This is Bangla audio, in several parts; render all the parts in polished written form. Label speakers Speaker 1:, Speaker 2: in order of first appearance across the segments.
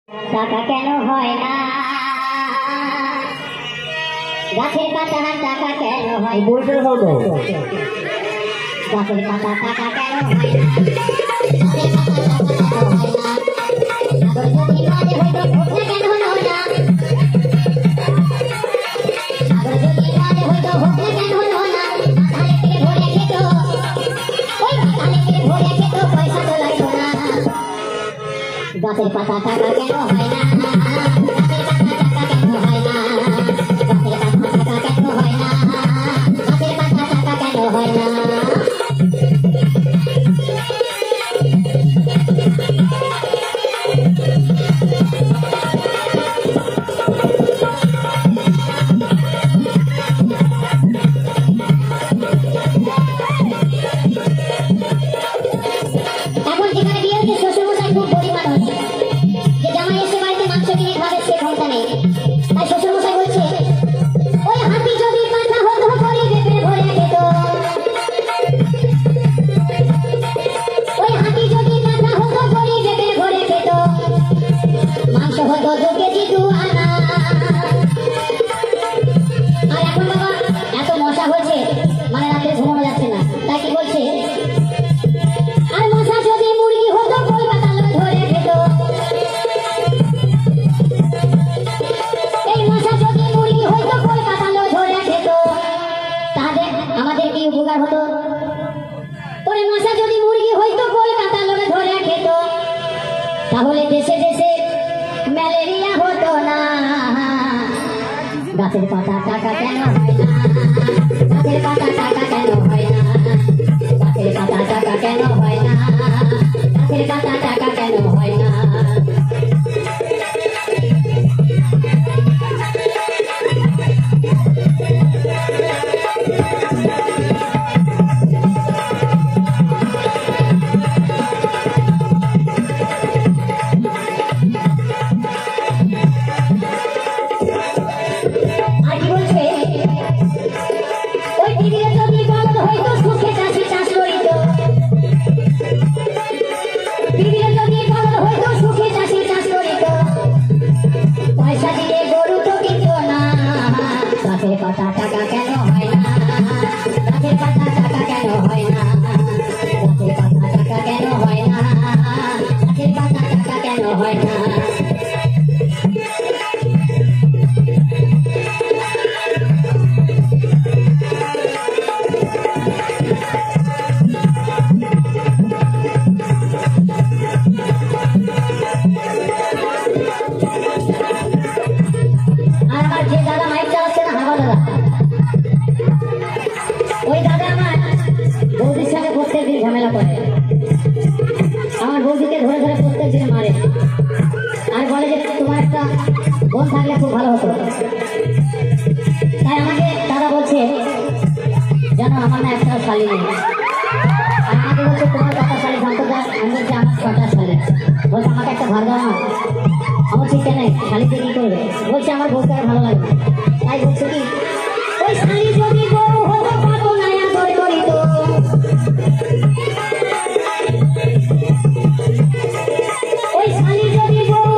Speaker 1: টাকা কেন হয় না গাছের পাতা টাকা কেন হয়
Speaker 2: বলতে হলো
Speaker 1: গাছের পাতা টাকা কেন হয় না গাছের পাতা টাকা কেন হয় না তাহলে দেশে দেশে ম্যালেরিয়া হতো না গাছের পাতা টাকা কেন হয় না গাছের পাতা টাকা কেন হয় না গাছের পাতা টাকা কেন হয় না গাছের পাতা টাকা কেন হয় না ঝামেলা করে আমার বৌদিকে ধরে ধরে প্রত্যেক দিন মারে আর বলে যে তোমার একটা বোন থাকলে খুব ভালো হতো তাই আমাকে দাদা বলছে যেন আমার না একটা শালি নেই আর আমাকে বলছে তোমার কটা শালি সম্পর্ক আমি বলছি আমার কটা শালি বলছে আমাকে একটা ভার দেওয়া আমার ঠিক নেই শালিতে কি করবে বলছে আমার বউকে আর ভালো লাগবে তাই বলছে কি ওই শালি যদি বউ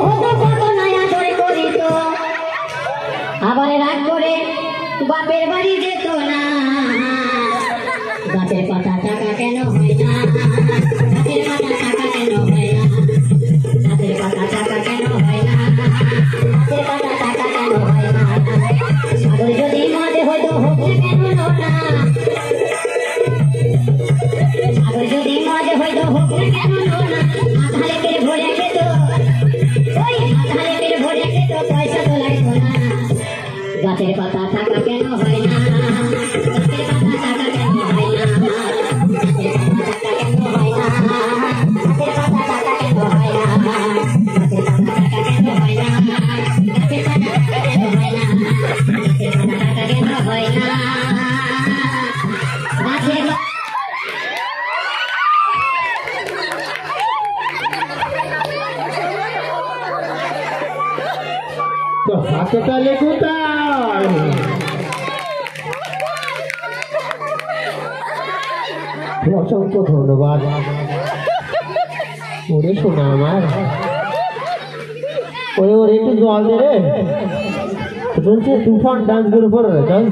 Speaker 1: হতো কত নয়া ধরে করিত আবার রাগ করে বাপের বাড়ি যেত না গাছের পাতা টাকা কেন হয় না গাছের পাতা টাকা কেন হয় না গাছের পাতা টাকা কেন হয় না গাছের পাতা টাকা কেন হয় না সাগর যদি মাঝে হয়তো হোক কেন না সাগর যদি মাঝে হয়তো হোক কেন না মাথালে পেরে ভরে খেত ওই মাথালে পেরে ভরে খেত পয়সা তো লাগতো না গাছের পাতা টাকা কেন হয় না গাছের পাতা টাকা কেন হয় না গাছের পাতা টাকা কেন হয় না গাছের পাতা টাকা কেন হয় না গাছের পাতা টাকা কেন হয় না গাছের পাতা টাকা কেন হয় না গাছের পাতা টাকা কেন হয় না গাছের
Speaker 2: তো হাতটা লেখুতাই অসংখ্য ধন্যবাদ ওরে শোনা আমার ওরে একটু জল দে রে বলছে তুফান ডান্স গ্রুপের ডান্স